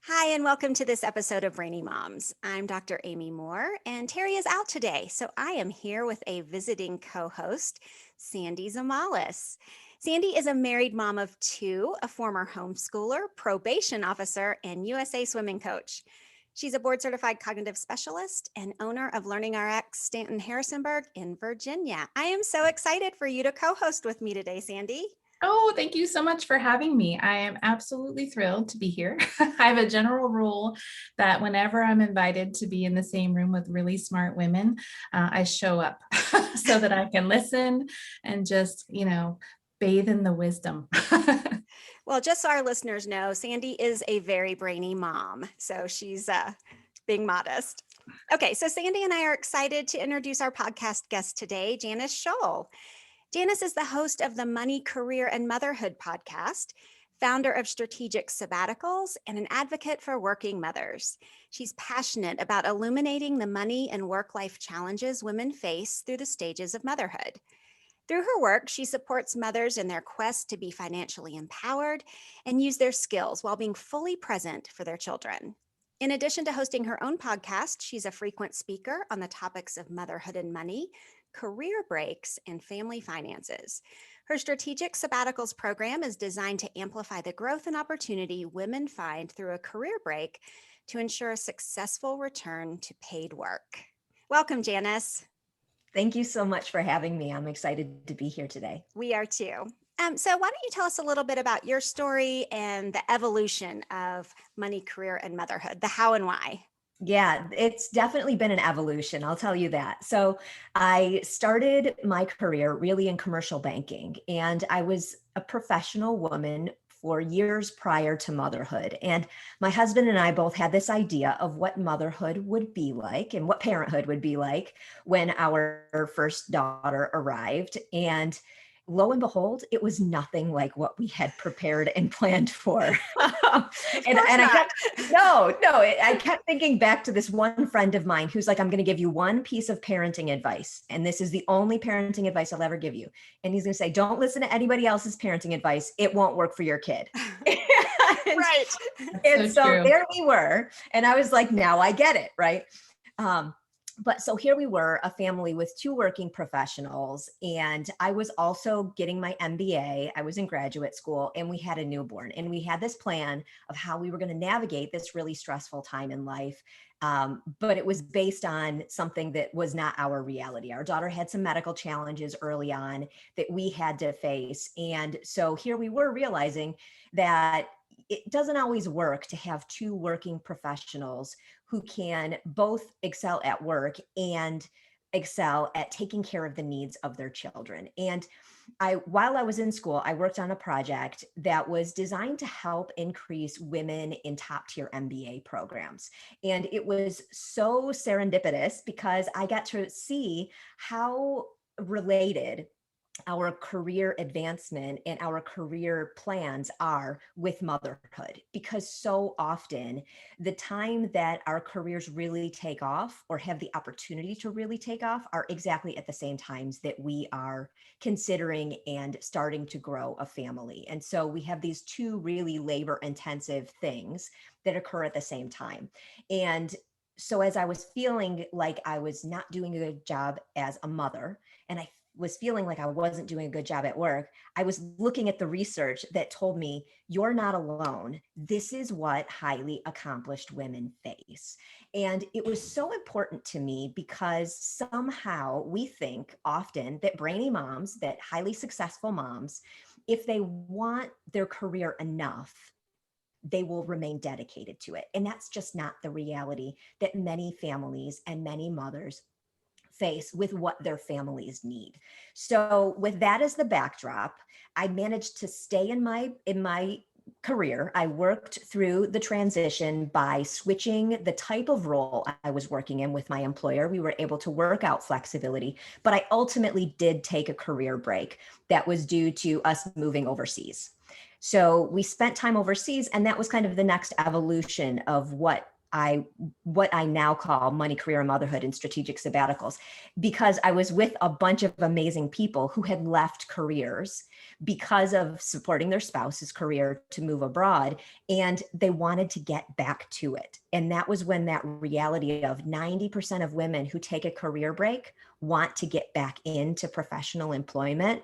Hi, and welcome to this episode of Brainy Moms. I'm Dr. Amy Moore, and Terry is out today, so I am here with a visiting co-host, Sandy Zamalis. Sandy is a married mom of two, a former homeschooler, probation officer, and USA swimming coach. She's a board-certified cognitive specialist and owner of Learning RX Stanton Harrisonburg in Virginia. I am so excited for you to co-host with me today, Sandy. Oh, thank you so much for having me. I am absolutely thrilled to be here. I have a general rule that whenever I'm invited to be in the same room with really smart women, I show up so that I can listen and just, bathe in the wisdom. Well, just so our listeners know, Sandy is a very brainy mom, so she's being modest. Okay, so Sandy and I are excited to introduce our podcast guest today, Janice Scholl. Janice is the host of the Money, Career, and Motherhood podcast, founder of Strategic Sabbaticals, and an advocate for working mothers. She's passionate about illuminating the money and work-life challenges women face through the stages of motherhood. Through her work, she supports mothers in their quest to be financially empowered and use their skills while being fully present for their children. In addition to hosting her own podcast, she's a frequent speaker on the topics of motherhood and money, career breaks, and family finances. Her Strategic Sabbaticals program is designed to amplify the growth and opportunity women find through a career break to ensure a successful return to paid work. Welcome, Janice. Thank you so much for having me. I'm excited to be here today. We are too. So why don't you tell us a little bit about your story and the evolution of money, career, and motherhood, the how and why? Yeah, it's definitely been an evolution. I'll tell you that. So I started my career really in commercial banking, and I was a professional woman for years prior to motherhood. And my husband and I both had this idea of what motherhood would be like and what parenthood would be like when our first daughter arrived. And lo and behold, it was nothing like what we had prepared and planned for. and I kept, I kept thinking back to this one friend of mine who's like, I'm going to give you one piece of parenting advice. And this is the only parenting advice I'll ever give you. And he's going to say, don't listen to anybody else's parenting advice. It won't work for your kid. Right. And so there we were. And I was like, now I get it. Right. But so here we were, a family with two working professionals, and I was also getting my MBA. I was in graduate school, and we had a newborn, and we had this plan of how we were going to navigate this really stressful time in life. But it was based on something that was not our reality. Our daughter had some medical challenges early on that we had to face. And so here we were realizing that it doesn't always work to have two working professionals who can both excel at work and excel at taking care of the needs of their children. And while I was in school, I worked on a project that was designed to help increase women in top tier MBA programs. And it was so serendipitous because I got to see how related our career advancement and our career plans are with motherhood, because so often the time that our careers really take off or have the opportunity to really take off are exactly at the same times that we are considering and starting to grow a family. And so we have these two really labor intensive things that occur at the same time. And so as I was feeling like I was not doing a good job as a mother, and I was feeling like I wasn't doing a good job at work, I was looking at the research that told me, you're not alone. This is what highly accomplished women face. And it was so important to me because somehow we think often that brainy moms, that highly successful moms, if they want their career enough, they will remain dedicated to it. And that's just not the reality that many families and many mothers face with what their families need. So with that as the backdrop, I managed to stay in my career. I worked through the transition by switching the type of role I was working in with my employer. We were able to work out flexibility, but I ultimately did take a career break that was due to us moving overseas. So we spent time overseas, and that was kind of the next evolution of what what I now call money, career, and motherhood and strategic sabbaticals, because I was with a bunch of amazing people who had left careers because of supporting their spouse's career to move abroad, and they wanted to get back to it. And that was when that reality of 90% of women who take a career break want to get back into professional employment,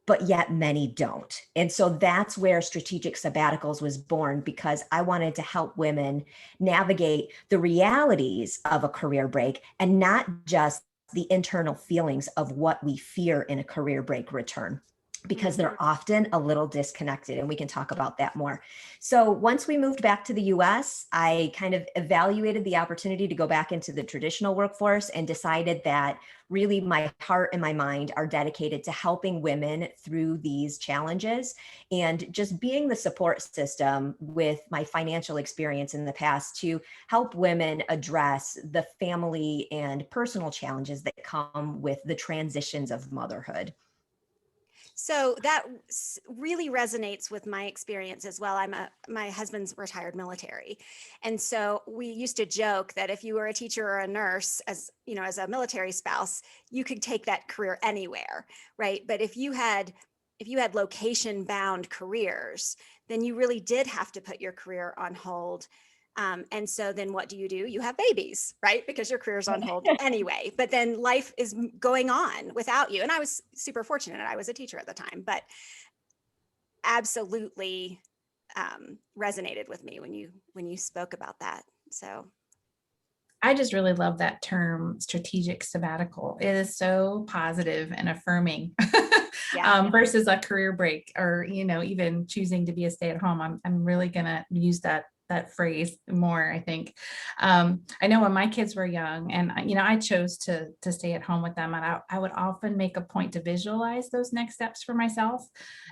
but yet many don't. And so that's where Strategic Sabbaticals was born, because I wanted to help women navigate the realities of a career break and not just the internal feelings of what we fear in a career break return, because they're often a little disconnected, and we can talk about that more. So once we moved back to the US, I kind of evaluated the opportunity to go back into the traditional workforce and decided that really my heart and my mind are dedicated to helping women through these challenges, and just being the support system with my financial experience in the past to help women address the family and personal challenges that come with the transitions of motherhood. So that really resonates with my experience as well. My husband's retired military. And so we used to joke that if you were a teacher or a nurse, as you know, as a military spouse, you could take that career anywhere, right? But if you had location bound careers, then you really did have to put your career on hold. And so then what do? You have babies, right? Because your career's on hold anyway, but then life is going on without you. And I was super fortunate. I was a teacher at the time, but absolutely resonated with me when you spoke about that. So I just really love that term, strategic sabbatical. It is so positive and affirming. yeah. Versus a career break, or even choosing to be a stay-at-home. I'm really gonna use that phrase more, I think. I know when my kids were young, and I chose to stay at home with them, and I would often make a point to visualize those next steps for myself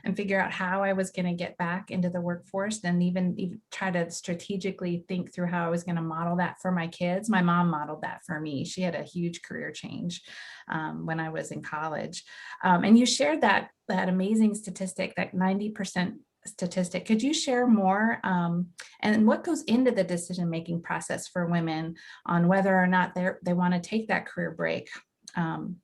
and figure out how I was going to get back into the workforce, and even try to strategically think through how I was going to model that for my kids. My mom modeled that for me. She had a huge career change when I was in college. And you shared that amazing statistic, that 90% statistic. Could you share more, and what goes into the decision-making process for women on whether or not they want to take that career break? Can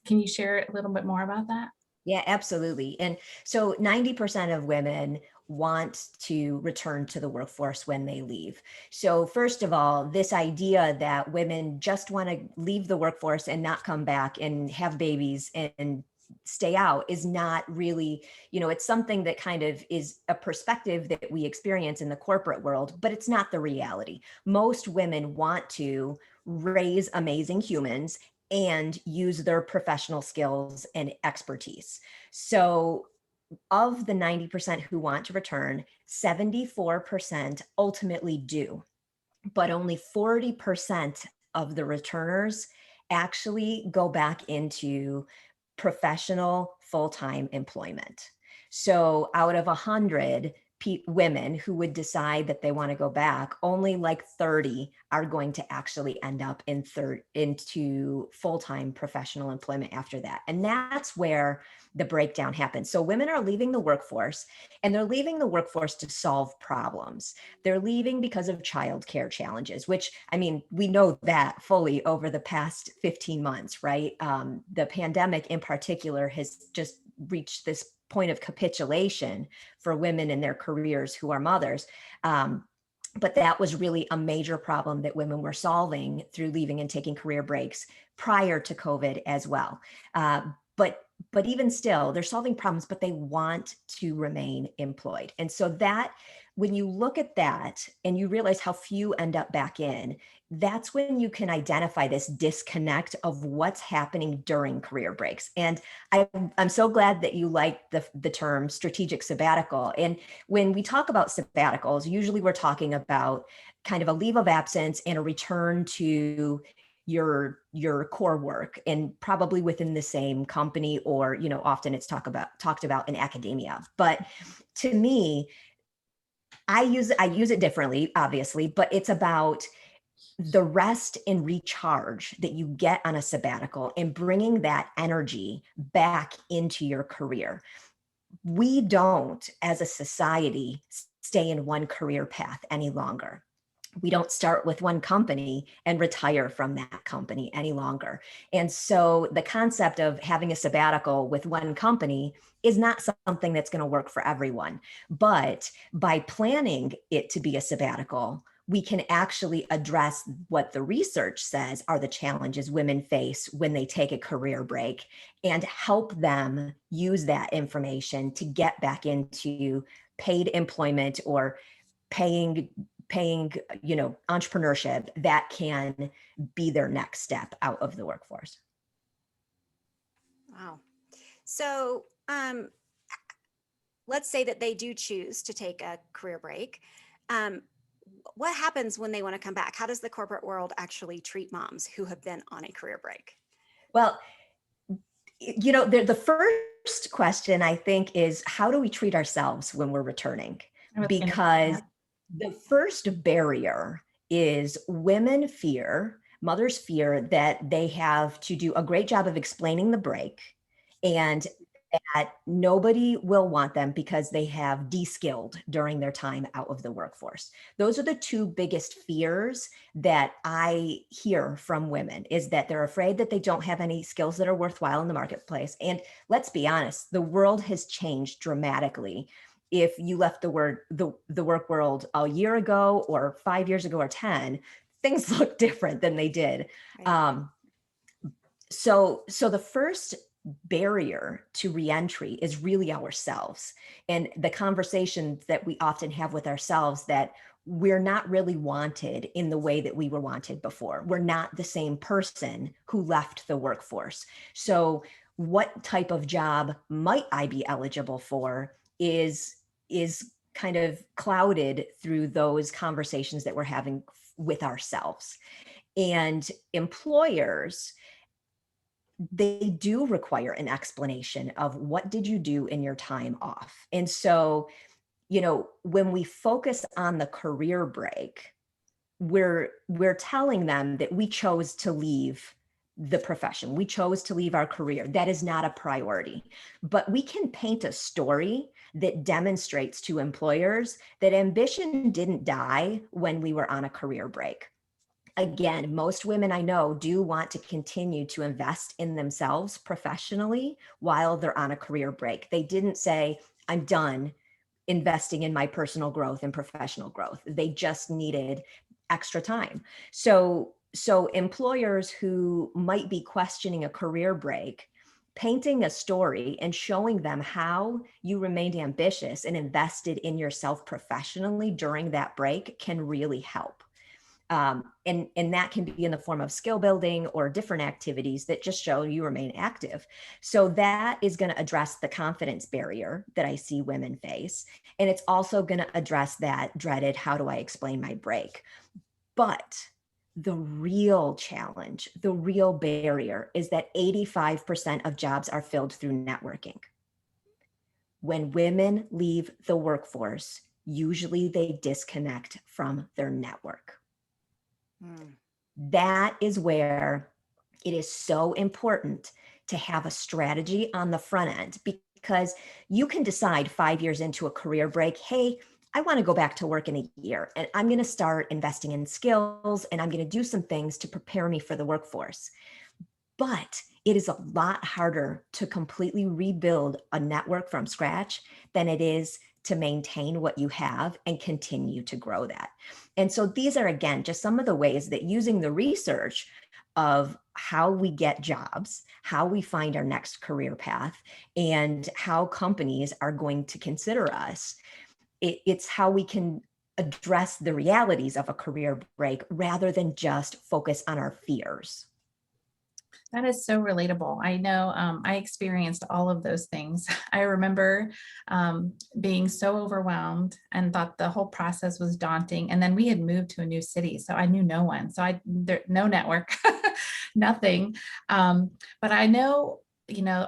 you share a little bit more about that? Yeah, absolutely. And so 90% of women want to return to the workforce when they leave. So first of all, this idea that women just want to leave the workforce and not come back and have babies and stay out is not really, it's something that kind of is a perspective that we experience in the corporate world, but it's not the reality. Most women want to raise amazing humans and use their professional skills and expertise. So of the 90% who want to return, 74% ultimately do, but only 40% of the returners actually go back into professional full-time employment. So out of 100 women who would decide that they want to go back, only like 30 are going to actually end up into full-time professional employment after that. And that's where the breakdown happens. So women are leaving the workforce, and they're leaving the workforce to solve problems. They're leaving because of childcare challenges, which, we know that fully over the past 15 months, right? The pandemic in particular has just reached this point of capitulation for women in their careers who are mothers. But that was really a major problem that women were solving through leaving and taking career breaks prior to COVID as well. But even still, they're solving problems, but they want to remain employed. And so that, when you look at that and you realize how few end up back in, that's when you can identify this disconnect of what's happening during career breaks. And I'm so glad that you like the term strategic sabbatical. And when we talk about sabbaticals, usually we're talking about kind of a leave of absence and a return to your core work, and probably within the same company, or often it's talked about in academia. But to me, I use it differently, obviously, but it's about the rest and recharge that you get on a sabbatical and bringing that energy back into your career. We don't, as a society, stay in one career path any longer. We don't start with one company and retire from that company any longer. And so the concept of having a sabbatical with one company is not something that's going to work for everyone. But by planning it to be a sabbatical, we can actually address what the research says are the challenges women face when they take a career break and help them use that information to get back into paid employment or paying entrepreneurship that can be their next step out of the workforce. Wow. So let's say that they do choose to take a career break. What happens when they want to come back? How does the corporate world actually treat moms who have been on a career break? Well, the first question I think is, how do we treat ourselves when we're returning? Because the first barrier is mothers fear that they have to do a great job of explaining the break and that nobody will want them because they have de-skilled during their time out of the workforce. Those are the two biggest fears that I hear from women, is that they're afraid that they don't have any skills that are worthwhile in the marketplace. And let's be honest, the world has changed dramatically. If you left the work world a year ago or 5 years ago or 10, things look different than they did. Right. So the first barrier to reentry is really ourselves, and the conversations that we often have with ourselves that we're not really wanted in the way that we were wanted before. We're not the same person who left the workforce. So what type of job might I be eligible for is kind of clouded through those conversations that we're having with ourselves. And employers, they do require an explanation of what did you do in your time off. And so, when we focus on the career break, we're telling them that we chose to leave the profession. We chose to leave our career. That is not a priority. But we can paint a story that demonstrates to employers that ambition didn't die when we were on a career break. Again, most women I know do want to continue to invest in themselves professionally while they're on a career break. They didn't say, I'm done investing in my personal growth and professional growth. They just needed extra time. So employers who might be questioning a career break, painting a story and showing them how you remained ambitious and invested in yourself professionally during that break can really help. And that can be in the form of skill building or different activities that just show you remain active. So that is going to address the confidence barrier that I see women face. And it's also going to address that dreaded, how do I explain my break? But the real challenge, the real barrier is that 85% of jobs are filled through networking. When women leave the workforce, usually they disconnect from their network. That is where it is so important to have a strategy on the front end, because you can decide 5 years into a career break, hey, I want to go back to work in a year and I'm going to start investing in skills and I'm going to do some things to prepare me for the workforce. But it is a lot harder to completely rebuild a network from scratch than it is to maintain what you have and continue to grow that. And so these are, again, just some of the ways that using the research of how we get jobs, how we find our next career path, and how companies are going to consider us, it's how we can address the realities of a career break rather than just focus on our fears. That is so relatable. I know I experienced all of those things. I remember being so overwhelmed and thought the whole process was daunting. And then we had moved to a new city, so I knew no one. So no network, nothing. But I know,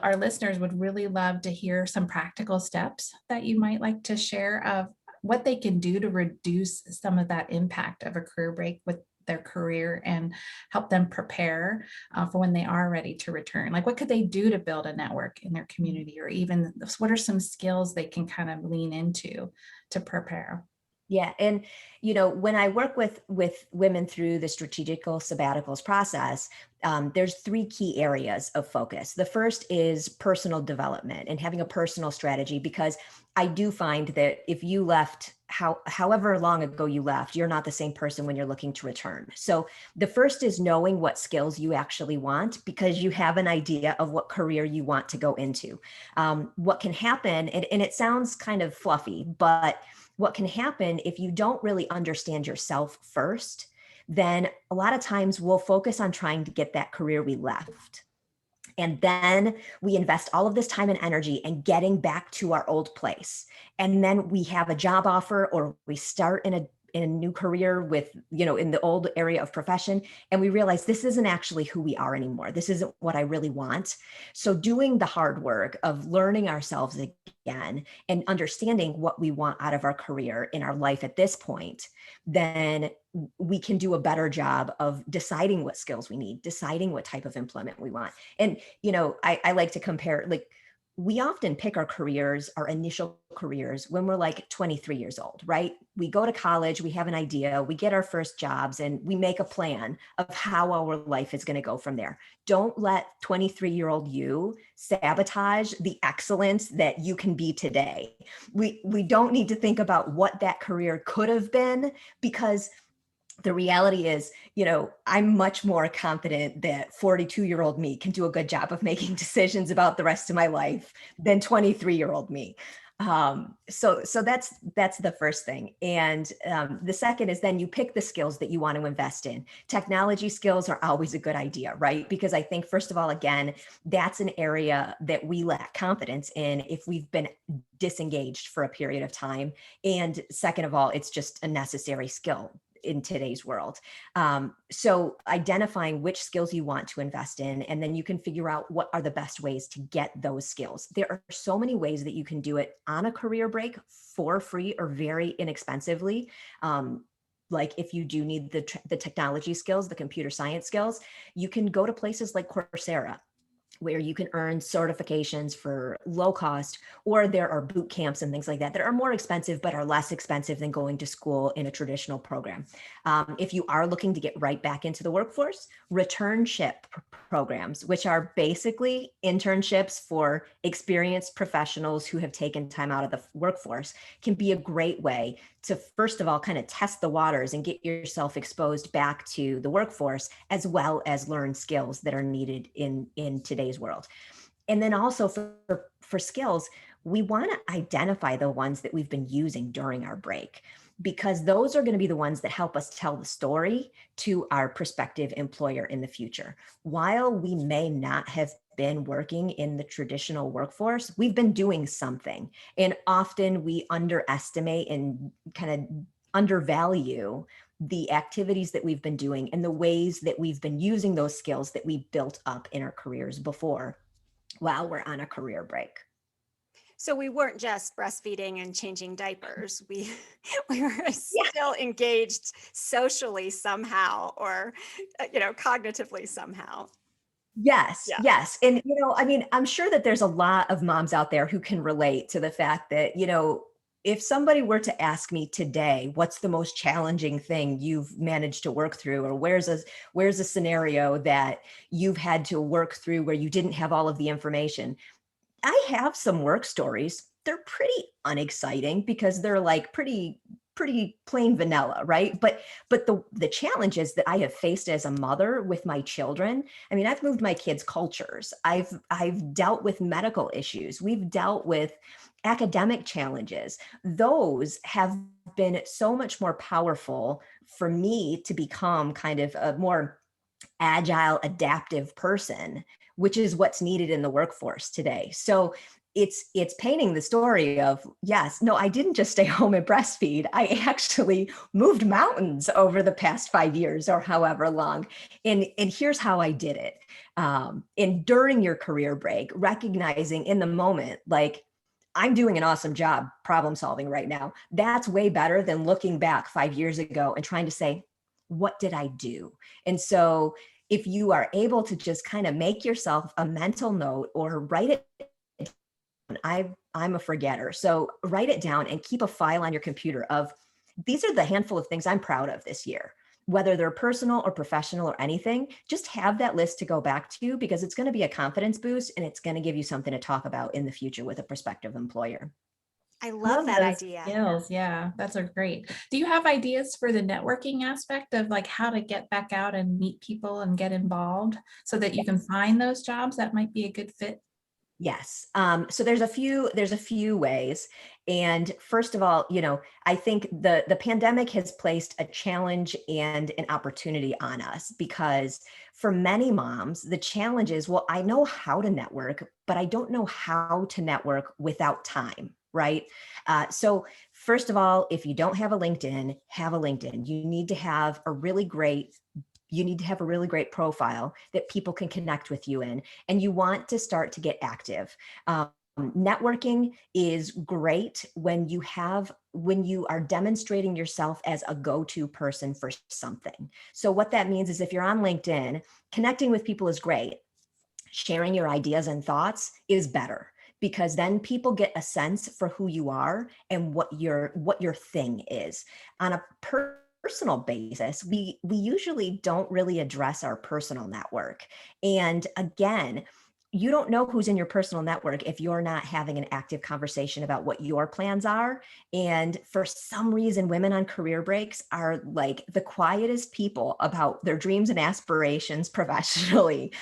our listeners would really love to hear some practical steps that you might like to share of what they can do to reduce some of that impact of a career break with their career and help them prepare for when they are ready to return. Like, what could they do to build a network in their community, or even what are some skills they can kind of lean into to prepare? Yeah. And, when I work with women through the strategical sabbaticals process, there's three key areas of focus. The first is personal development and having a personal strategy, because I do find that if you left however long ago you left, you're not the same person when you're looking to return. So the first is knowing what skills you actually want, because you have an idea of what career you want to go into. What can happen, and it sounds kind of fluffy, but what can happen if you don't really understand yourself first, then a lot of times we'll focus on trying to get that career we left. And then we invest all of this time and energy in getting back to our old place. And then we have a job offer, or we start in a new career with, in the old area of profession. And we realize this isn't actually who we are anymore. This isn't what I really want. So doing the hard work of learning ourselves again and understanding what we want out of our career in our life at this point, then we can do a better job of deciding what skills we need, deciding what type of employment we want. And, I like to compare, like, we often pick our careers, our initial careers, when we're like 23 years old, right? We go to college, we have an idea, we get our first jobs, and we make a plan of how our life is going to go from there. Don't let 23-year-old you sabotage the excellence that you can be today. We don't need to think about what that career could have been, because the reality is, I'm much more confident that 42-year-old me can do a good job of making decisions about the rest of my life than 23-year-old me. So that's the first thing. And the second is then you pick the skills that you want to invest in. Technology skills are always a good idea, right? Because I think, first of all, again, that's an area that we lack confidence in if we've been disengaged for a period of time. And second of all, it's just a necessary skill in today's world. So identifying which skills you want to invest in, and then you can figure out what are the best ways to get those skills. There are so many ways that you can do it on a career break for free or very inexpensively. Like if you do need the technology skills, the computer science skills, you can go to places like Coursera, where you can earn certifications for low cost, or there are boot camps and things like that are more expensive, but are less expensive than going to school in a traditional program. If you are looking to get right back into the workforce, returnship programs, which are basically internships for experienced professionals who have taken time out of the workforce, can be a great way to, first of all, kind of test the waters and get yourself exposed back to the workforce, as well as learn skills that are needed in today's world. And then also for skills, we want to identify the ones that we've been using during our break, because those are going to be the ones that help us tell the story to our prospective employer in the future. While we may not have been working in the traditional workforce, we've been doing something. And often we underestimate and kind of undervalue the activities that we've been doing and the ways that we've been using those skills that we built up in our careers before, while we're on a career break. So we weren't just breastfeeding and changing diapers. We we were still engaged socially somehow, or cognitively somehow. Yes, Yeah. yes. And, I'm sure that there's a lot of moms out there who can relate to the fact that, if somebody were to ask me today, what's the most challenging thing you've managed to work through, or where's a scenario that you've had to work through where you didn't have all of the information, I have some work stories. They're pretty unexciting because they're like pretty plain vanilla, right? But the challenges that I have faced as a mother with my children, I mean, I've moved my kids' cultures. I've dealt with medical issues. We've dealt with academic challenges. Those have been so much more powerful for me to become kind of a more agile, adaptive person, which is what's needed in the workforce today. So it's painting the story of, yes, no, I didn't just stay home and breastfeed. I actually moved mountains over the past 5 years or however long. And here's how I did it. And during your career break, recognizing in the moment, like, I'm doing an awesome job problem solving right now. That's way better than looking back 5 years ago and trying to say, what did I do? And so if you are able to just kind of make yourself a mental note or write it down, I'm a forgetter. So write it down and keep a file on your computer of These are the handful of things I'm proud of this year, whether they're personal or professional or anything. Just have that list to go back to, because it's going to be a confidence boost and it's going to give you something to talk about in the future with a prospective employer. I I love that those idea. skills. Yeah, that's a great. Do you have ideas for the networking aspect of like how to get back out and meet people and get involved so that you can find those jobs that might be a good fit? Yes. So there's a few ways. And first of all, I think the pandemic has placed a challenge and an opportunity on us, because for many moms, the challenge is, well, I know how to network, but I don't know how to network without time. Right. So first of all, if you don't have a LinkedIn, have a LinkedIn. You need to have a really great profile that people can connect with you in, and you want to start to get active. Networking is great when you are demonstrating yourself as a go-to person for something. So what that means is, if you're on LinkedIn, connecting with people is great. Sharing your ideas and thoughts is better, because then people get a sense for who you are and what your thing is. On a personal basis, we usually don't really address our personal network. And again, you don't know who's in your personal network if you're not having an active conversation about what your plans are. And for some reason, women on career breaks are like the quietest people about their dreams and aspirations professionally.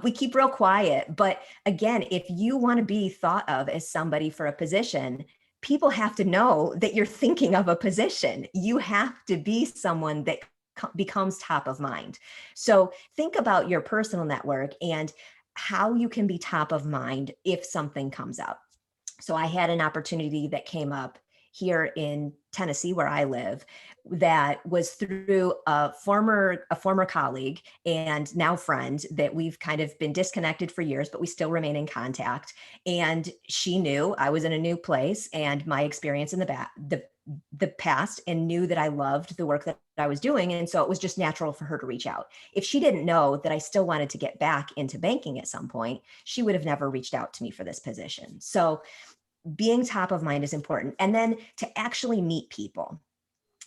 We keep real quiet. But again, if you want to be thought of as somebody for a position, people have to know that you're thinking of a position. You have to be someone that becomes top of mind. So think about your personal network and how you can be top of mind if something comes up. So I had an opportunity that came up here in Tennessee, where I live, that was through a former colleague and now friend that we've kind of been disconnected for years, but we still remain in contact. And she knew I was in a new place and my experience in the past, and knew that I loved the work that I was doing. And so it was just natural for her to reach out. If she didn't know that I still wanted to get back into banking at some point, she would have never reached out to me for this position. So being top of mind is important. And then to actually meet people,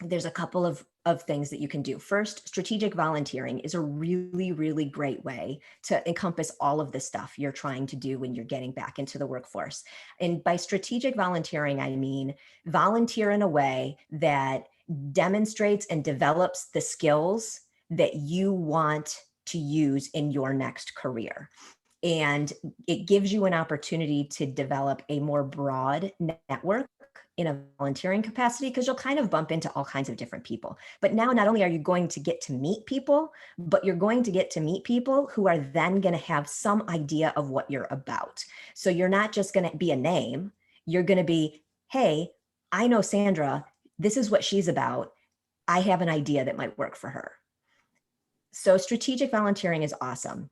there's a couple of things that you can do. First, strategic volunteering is a really, really great way to encompass all of the stuff you're trying to do when you're getting back into the workforce. And by strategic volunteering, I mean volunteer in a way that demonstrates and develops the skills that you want to use in your next career. And it gives you an opportunity to develop a more broad network in a volunteering capacity, because you'll kind of bump into all kinds of different people. But now not only are you going to get to meet people, but you're going to get to meet people who are then going to have some idea of what you're about. So you're not just going to be a name. You're going to be, hey, I know Sandra. This is what she's about. I have an idea that might work for her. So strategic volunteering is awesome.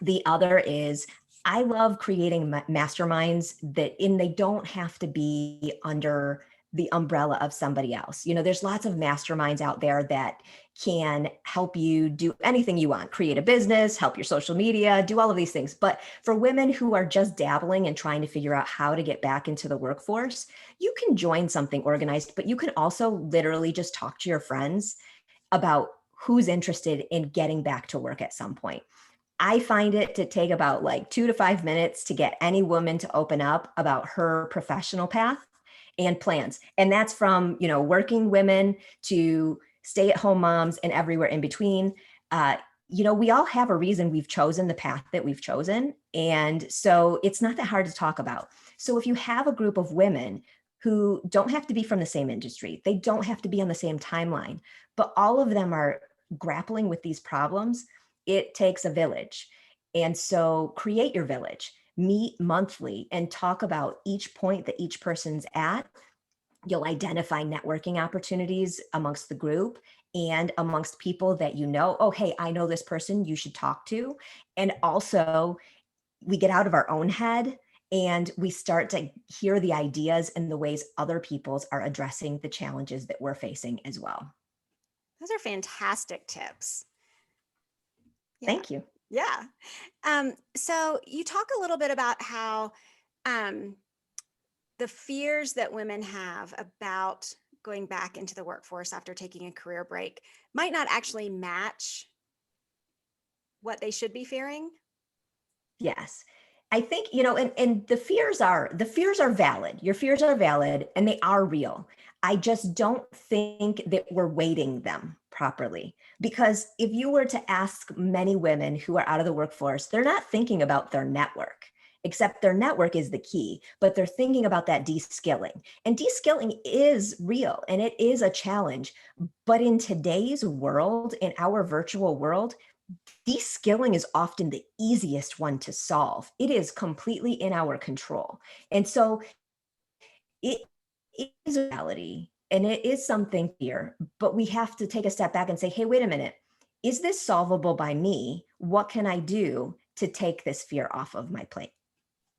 The other is, I love creating masterminds they don't have to be under the umbrella of somebody else. There's lots of masterminds out there that can help you do anything you want, create a business, help your social media, do all of these things. But for women who are just dabbling and trying to figure out how to get back into the workforce, you can join something organized, but you can also literally just talk to your friends about who's interested in getting back to work at some point. I find it to take about like 2 to 5 minutes to get any woman to open up about her professional path and plans. And that's from, working women to stay-at-home moms and everywhere in between. We all have a reason we've chosen the path that we've chosen. And so it's not that hard to talk about. So if you have a group of women who don't have to be from the same industry, they don't have to be on the same timeline, but all of them are grappling with these problems, it takes a village. And so create your village, meet monthly and talk about each point that each person's at. You'll identify networking opportunities amongst the group and amongst people that oh, hey, I know this person you should talk to. And also we get out of our own head and we start to hear the ideas and the ways other people's are addressing the challenges that we're facing as well. Those are fantastic tips. Yeah. Thank you. Yeah. So you talk a little bit about how the fears that women have about going back into the workforce after taking a career break might not actually match what they should be fearing? Yes. I think, and the fears are valid. Your fears are valid and they are real. I just don't think that we're weighting them properly. Because if you were to ask many women who are out of the workforce, they're not thinking about their network, except their network is the key, but they're thinking about that de-skilling. And de-skilling is real and it is a challenge. But in today's world, in our virtual world, de-skilling is often the easiest one to solve. It is completely in our control. And so it is a reality and it is something here, but we have to take a step back and say, hey, wait a minute. Is this solvable by me? What can I do to take this fear off of my plate?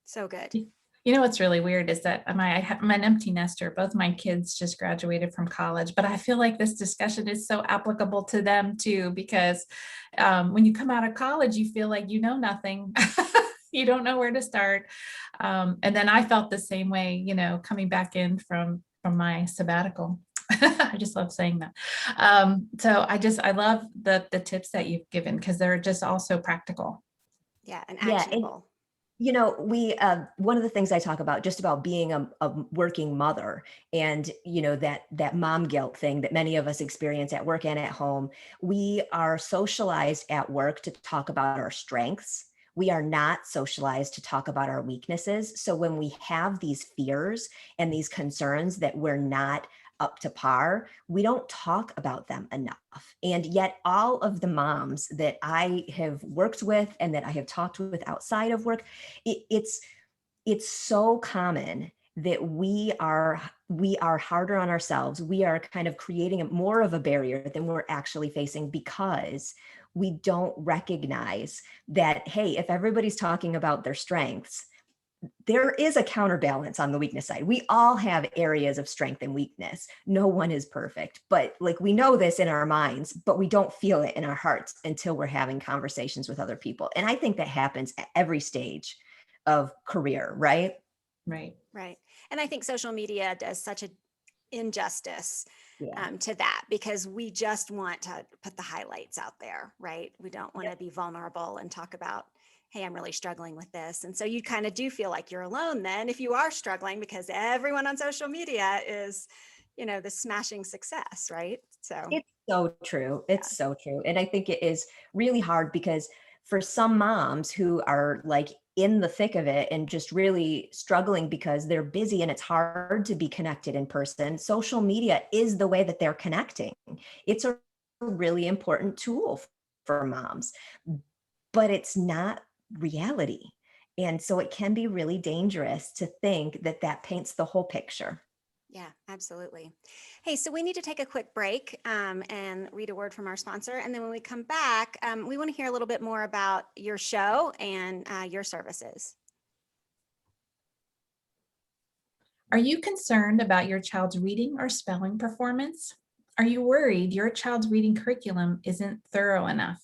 So good. You know, what's really weird is that I'm an empty nester. Both my kids just graduated from college, but I feel like this discussion is so applicable to them too, because when you come out of college, you feel like you know nothing. You don't know where to start. And then I felt the same way, coming back in from my sabbatical. I just love saying that. So I love the tips that you've given because they're just also practical. Yeah, and Yeah. actionable. We one of the things I talk about just about being a working mother and that mom guilt thing that many of us experience at work and at home. We are socialized at work to talk about our strengths. We are not socialized to talk about our weaknesses. So when we have these fears and these concerns that we're not up to par, we don't talk about them enough. And yet all of the moms that I have worked with and that I have talked with outside of work, it's so common that we are harder on ourselves. We are kind of creating more of a barrier than we're actually facing because we don't recognize that, hey, if everybody's talking about their strengths, there is a counterbalance on the weakness side. We all have areas of strength and weakness. No one is perfect, but we know this in our minds, but we don't feel it in our hearts until we're having conversations with other people. And I think that happens at every stage of career, right? Right. Right. And I think social media does such an injustice Yeah. to that because we just want to put the highlights out there, right? We don't want to be vulnerable and talk about, hey, I'm really struggling with this. And so you kind of do feel like you're alone then if you are struggling because everyone on social media is, the smashing success, right? So It's so true. It's so true. And I think it is really hard because for some moms who are in the thick of it and just really struggling because they're busy and it's hard to be connected in person, social media is the way that they're connecting. It's a really important tool for moms, but it's not reality. And so it can be really dangerous to think that that paints the whole picture. yeah, absolutely. Hey, so we need to take a quick break and read a word from our sponsor. And then when we come back, we want to hear a little bit more about your show and your services. Are you concerned about your child's reading or spelling performance? Are you worried your child's reading curriculum isn't thorough enough?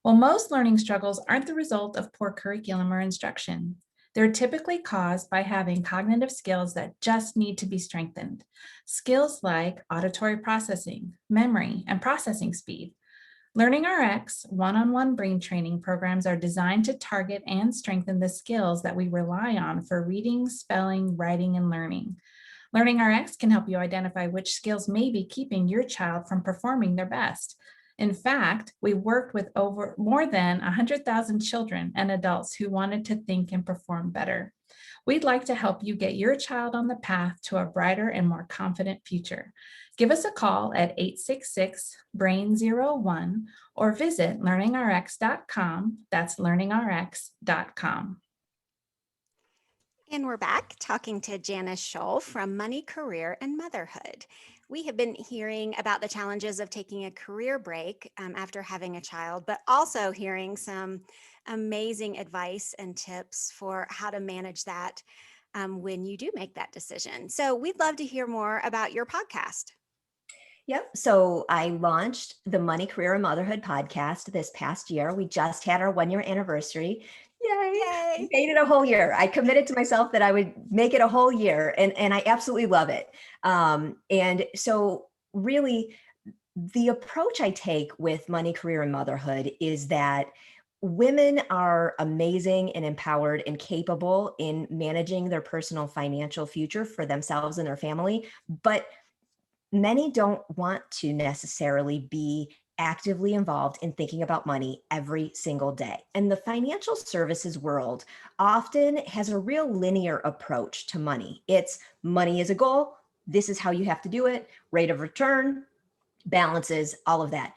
Well, most learning struggles aren't the result of poor curriculum or instruction. They're typically caused by having cognitive skills that just need to be strengthened. Skills like auditory processing, memory, and processing speed. Learning RX one-on-one brain training programs are designed to target and strengthen the skills that we rely on for reading, spelling, writing, and learning. Learning RX can help you identify which skills may be keeping your child from performing their best. In fact, we worked with more than 100,000 children and adults who wanted to think and perform better. We'd like to help you get your child on the path to a brighter and more confident future. Give us a call at 866-BRAIN01 or visit learningrx.com. That's learningrx.com. And we're back talking to Janice Scholl from Money, Career, and Motherhood. We have been hearing about the challenges of taking a career break after having a child, but also hearing some amazing advice and tips for how to manage that when you do make that decision. So we'd love to hear more about your podcast. Yep. So I launched the Money, Career, and Motherhood podcast this past year. We just had our 1-year anniversary. Yay. Yay. Made it a whole year. I committed to myself that I would make it a whole year, and I absolutely love it. And so really the approach I take with money, career, and motherhood is that women are amazing and empowered and capable in managing their personal financial future for themselves and their family, but many don't want to necessarily be actively involved in thinking about money every single day. And the financial services world often has a real linear approach to money. It's money is a goal. This is how you have to do it. Rate of return, balances, all of that.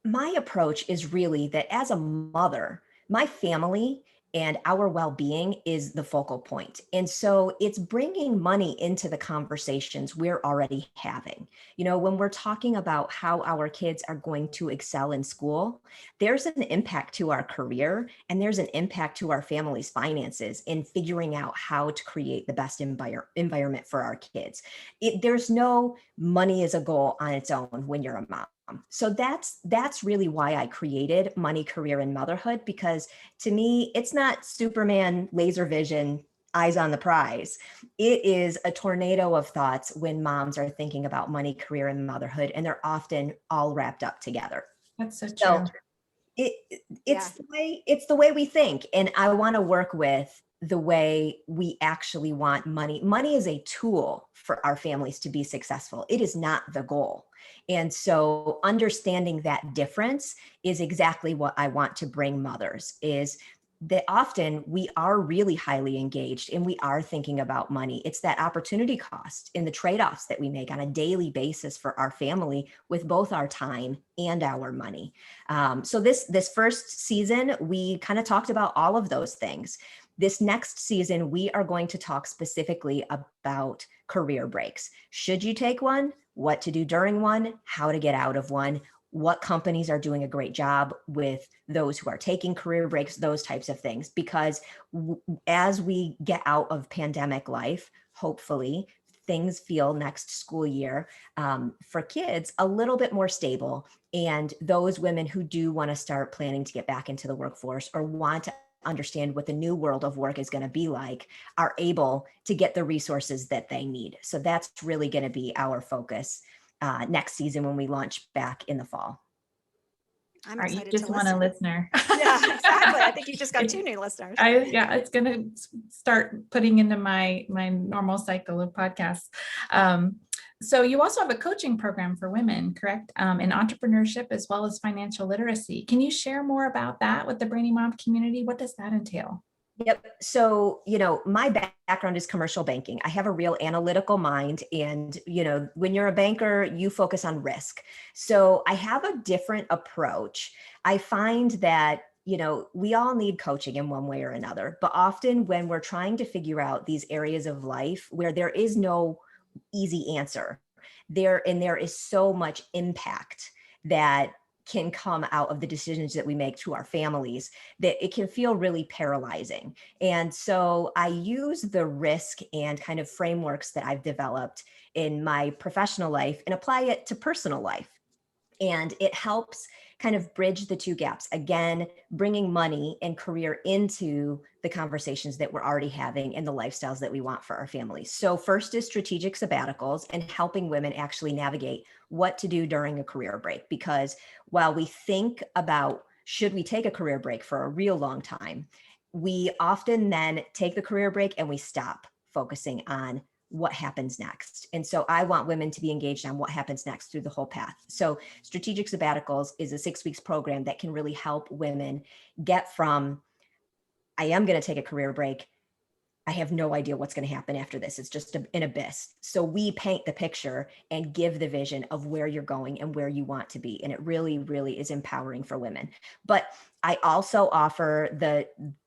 My approach is really that as a mother, my family and our well-being is the focal point. And so it's bringing money into the conversations we're already having. You know, when we're talking about how our kids are going to excel in school, there's an impact to our career and there's an impact to our family's finances in figuring out how to create the best environment for our kids. There's no money as a goal on its own when you're a mom. So that's really why I created Money, Career, and Motherhood, because to me, it's not Superman laser vision, eyes on the prize. It is a tornado of thoughts when moms are thinking about money, career, and motherhood, and they're often all wrapped up together. That's so So true. it's the way we think, and I want to work with the way we actually want money. Money is a tool for our families to be successful. It is not the goal. And so understanding that difference is exactly what I want to bring mothers, is that often we are really highly engaged and we are thinking about money. It's that opportunity cost in the trade-offs that we make on a daily basis for our family with both our time and our money. So this first season, we kind of talked about all of those things. This next season, we are going to talk specifically about career breaks. Should you take one? What to do during one? How to get out of one? What companies are doing a great job with those who are taking career breaks, those types of things. Because as we get out of pandemic life, hopefully things feel next school year for kids a little bit more stable. And those women who do want to start planning to get back into the workforce or want to understand what the new world of work is going to be like are able to get the resources that they need. So that's really going to be our focus next season when we launch back in the fall. I'm All right, you excited just to want listen. a listener. Yeah, exactly. I think you just got 2 new listeners. It's going to start putting into my normal cycle of podcasts. So you also have a coaching program for women, correct? In entrepreneurship as well as financial literacy. Can you share more about that with the Brainy Mom community? What does that entail? Yep. So, my background is commercial banking. I have a real analytical mind. And, when you're a banker, you focus on risk. So I have a different approach. I find that, we all need coaching in one way or another. But often when we're trying to figure out these areas of life where there is no easy answer, there is so much impact that can come out of the decisions that we make to our families, that it can feel really paralyzing. And so I use the risk and kind of frameworks that I've developed in my professional life and apply it to personal life. And it helps kind of bridge the two gaps. Again, bringing money and career into the conversations that we're already having and the lifestyles that we want for our families. So first is strategic sabbaticals and helping women actually navigate what to do during a career break. Because while we think about should we take a career break for a real long time, we often then take the career break and we stop focusing on what happens next. And so I want women to be engaged on what happens next through the whole path. So Strategic Sabbaticals is a 6 weeks program that can really help women get from, I am going to take a career break, I have no idea what's going to happen after this. It's just an abyss. So we paint the picture and give the vision of where you're going and where you want to be. And it really, really is empowering for women. But I also offer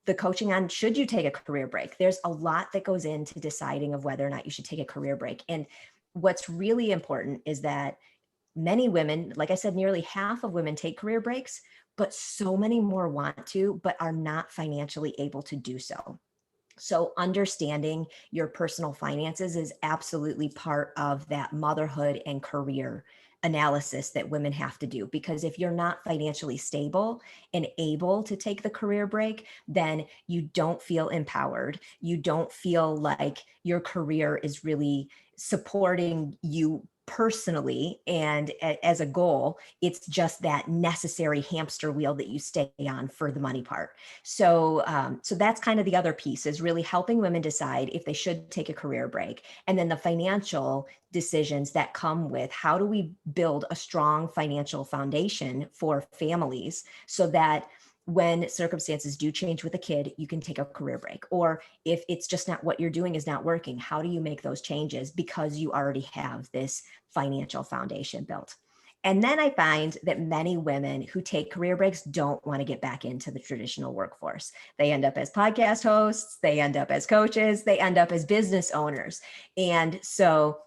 the coaching on should you take a career break. There's a lot that goes into deciding of whether or not you should take a career break. And what's really important is that many women, like I said, nearly half of women take career breaks, but so many more want to, but are not financially able to do so. So understanding your personal finances is absolutely part of that motherhood and career analysis that women have to do. Because if you're not financially stable and able to take the career break, then you don't feel empowered. You don't feel like your career is really supporting you personally and as a goal. It's just that necessary hamster wheel that you stay on for the money part. So that's kind of the other piece, is really helping women decide if they should take a career break. And then the financial decisions that come with, how do we build a strong financial foundation for families so that when circumstances do change with a kid, you can take a career break. Or if it's just not, what you're doing is not working, how do you make those changes because you already have this financial foundation built? And then I find that many women who take career breaks don't want to get back into the traditional workforce. They end up as podcast hosts, they end up as coaches, they end up as business owners. And so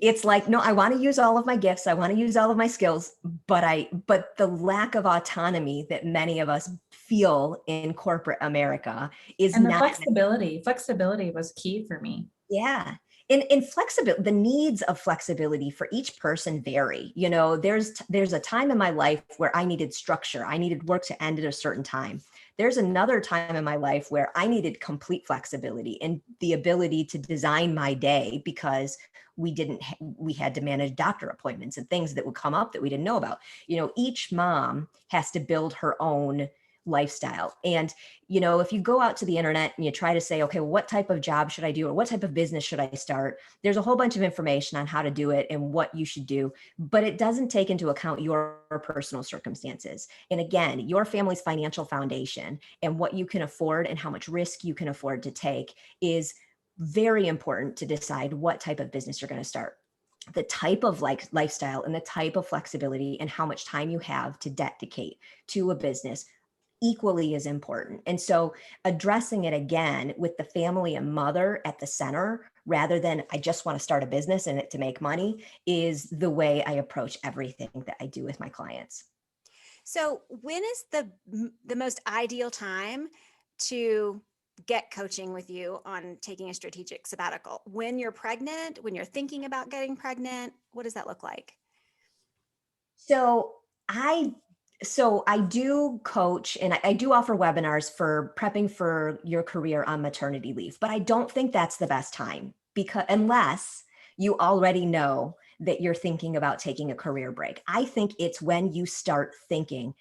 it's like, no, I want to use all of my gifts, I want to use all of my skills, but the lack of autonomy that many of us feel in corporate America is And the not. flexibility was key for me. Yeah. In flexibility, the needs of flexibility for each person vary. You know, there's a time in my life where I needed structure. I needed work to end at a certain time. There's another time in my life where I needed complete flexibility and the ability to design my day, because we had to manage doctor appointments and things that would come up that we didn't know about. You know, each mom has to build her own lifestyle. And, you know, if you go out to the internet and you try to say, okay, well, what type of job should I do? Or what type of business should I start? There's a whole bunch of information on how to do it and what you should do, but it doesn't take into account your personal circumstances. And again, your family's financial foundation and what you can afford and how much risk you can afford to take is very important to decide what type of business you're going to start. The type of lifestyle and the type of flexibility and how much time you have to dedicate to a business equally as important. And so addressing it again with the family and mother at the center, rather than I just want to start a business and it to make money, is the way I approach everything that I do with my clients. So when is the most ideal time to get coaching with you on taking a strategic sabbatical? When you're pregnant, when you're thinking about getting pregnant, what does that look like? So I do coach and I do offer webinars for prepping for your career on maternity leave, but I don't think that's the best time, because unless you already know that you're thinking about taking a career break. I think it's when you start thinking,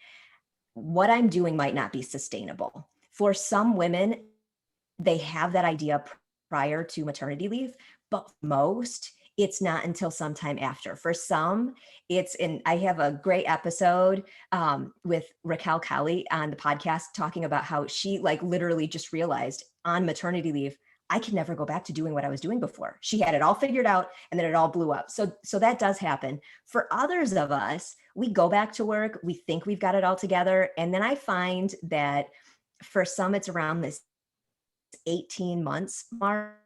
what I'm doing might not be sustainable. For some women, they have that idea prior to maternity leave, but most, it's not until sometime after. For some, I have a great episode with Raquel Kelly on the podcast talking about how she literally just realized on maternity leave, I could never go back to doing what I was doing before. She had it all figured out and then it all blew up. So that does happen. For others of us, we go back to work, we think we've got it all together. And then I find that for some, it's around this 18 months mark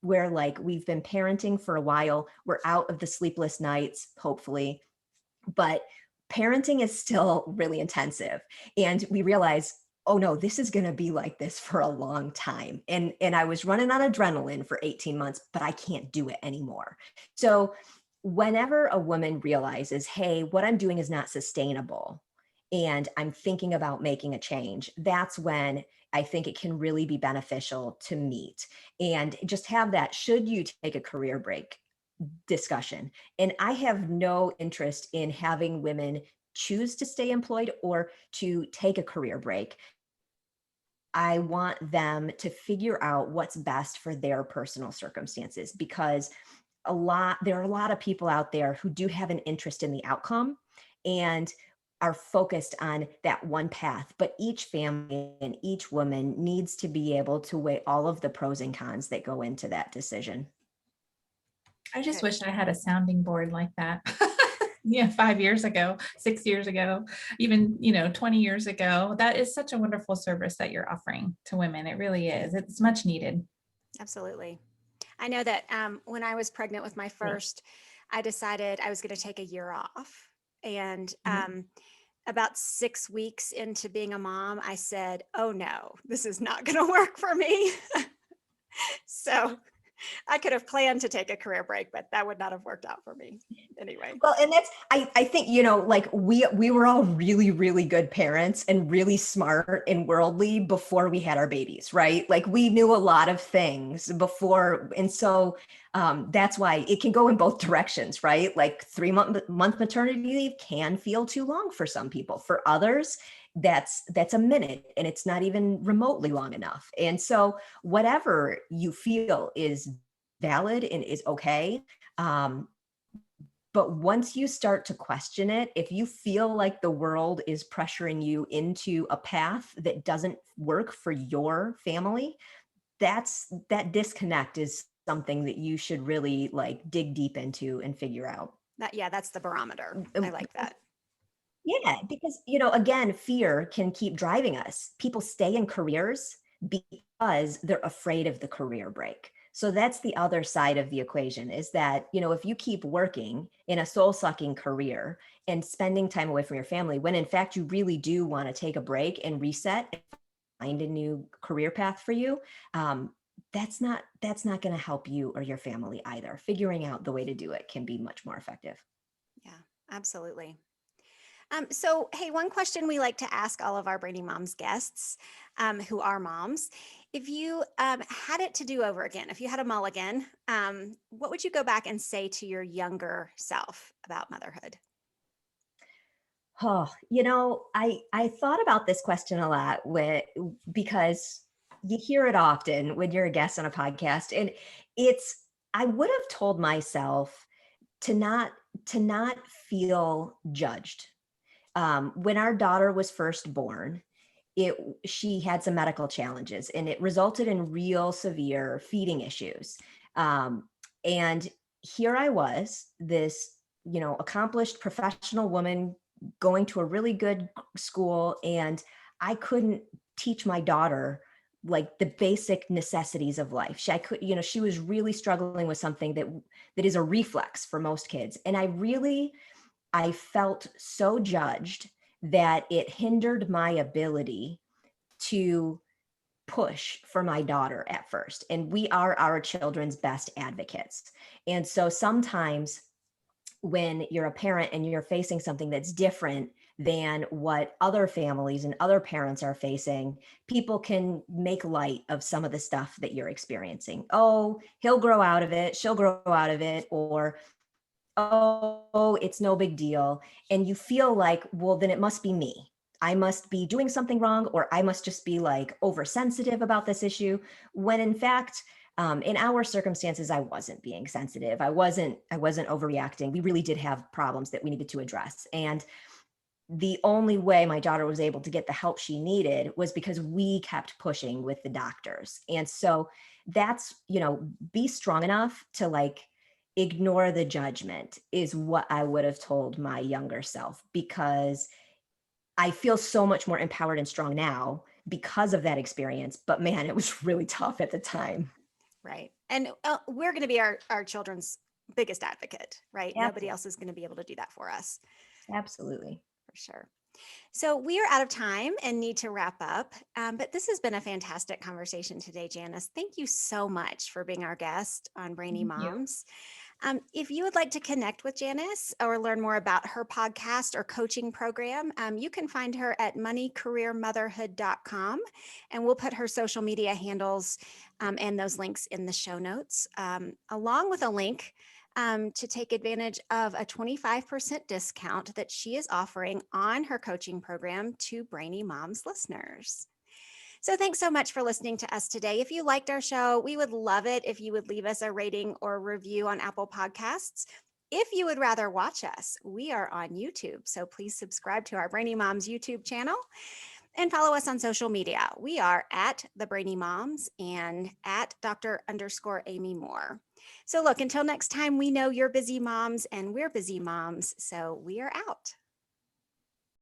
where we've been parenting for a while, we're out of the sleepless nights, hopefully, but parenting is still really intensive. And we realize, oh no, this is going to be like this for a long time. And I was running on adrenaline for 18 months, but I can't do it anymore. So whenever a woman realizes, hey, what I'm doing is not sustainable, and I'm thinking about making a change, that's when I think it can really be beneficial to meet and just have that, should you take a career break discussion. And I have no interest in having women choose to stay employed or to take a career break. I want them to figure out what's best for their personal circumstances, because there are a lot of people out there who do have an interest in the outcome and are focused on that one path, but each family and each woman needs to be able to weigh all of the pros and cons that go into that decision. I just wish I had a sounding board like that. Yeah, 5 years ago, 6 years ago, even, 20 years ago. That is such a wonderful service that you're offering to women. It really is. It's much needed. Absolutely. I know that when I was pregnant with my first, I decided I was going to take a year off. And about 6 weeks into being a mom, I said, oh no, this is not going to work for me. So I could have planned to take a career break, but that would not have worked out for me anyway. Well, and that's, I think, like we were all really, really good parents and really smart and worldly before we had our babies, right? Like we knew a lot of things before. And so that's why it can go in both directions, right? Like 3-month maternity leave can feel too long for some people. For others, that's a minute and it's not even remotely long enough. And so whatever you feel is valid and is okay. But once you start to question it, if you feel like the world is pressuring you into a path that doesn't work for your family, that disconnect is something that you should really like dig deep into and figure out. That's the barometer. I like that. Yeah, because, again, fear can keep driving us. People stay in careers because they're afraid of the career break. So that's the other side of the equation is that, if you keep working in a soul-sucking career and spending time away from your family, when in fact you really do want to take a break and reset and find a new career path for you, that's not going to help you or your family either. Figuring out the way to do it can be much more effective. Yeah, absolutely. So, hey, one question we like to ask all of our Brainy Moms guests who are moms, if you had it to do over again, if you had a mulligan, what would you go back and say to your younger self about motherhood? Oh, I thought about this question a lot because you hear it often when you're a guest on a podcast, and I would have told myself to not feel judged. When our daughter was first born, she had some medical challenges and it resulted in real severe feeding issues. And here I was, this, accomplished professional woman going to a really good school, and I couldn't teach my daughter like the basic necessities of life. She was really struggling with something that is a reflex for most kids. And I felt so judged that it hindered my ability to push for my daughter at first. And we are our children's best advocates. And so sometimes when you're a parent and you're facing something that's different than what other families and other parents are facing, people can make light of some of the stuff that you're experiencing. Oh, he'll grow out of it, she'll grow out of it, or oh, it's no big deal. And you feel like, well, then it must be me. I must be doing something wrong, or I must just be like oversensitive about this issue. When in fact, in our circumstances, I wasn't being sensitive. I wasn't overreacting. We really did have problems that we needed to address. And the only way my daughter was able to get the help she needed was because we kept pushing with the doctors. And so that's, be strong enough to like ignore the judgment is what I would have told my younger self, because I feel so much more empowered and strong now because of that experience. But man, it was really tough at the time. Right. And we're going to be our children's biggest advocate, right? Absolutely. Nobody else is going to be able to do that for us. Absolutely. For sure. So we are out of time and need to wrap up. But this has been a fantastic conversation today, Janice. Thank you so much for being our guest on Brainy Moms. If you would like to connect with Janice or learn more about her podcast or coaching program, you can find her at moneycareermotherhood.com, and we'll put her social media handles and those links in the show notes, along with a link to take advantage of a 25% discount that she is offering on her coaching program to Brainy Moms listeners. So thanks so much for listening to us today. If you liked our show, we would love it if you would leave us a rating or review on Apple Podcasts. If you would rather watch us, we are on YouTube. So please subscribe to our Brainy Moms YouTube channel and follow us on social media. We are at the Brainy Moms and at Dr._Amy Moore. So look, until next time, we know you're busy moms and we're busy moms. So we are out.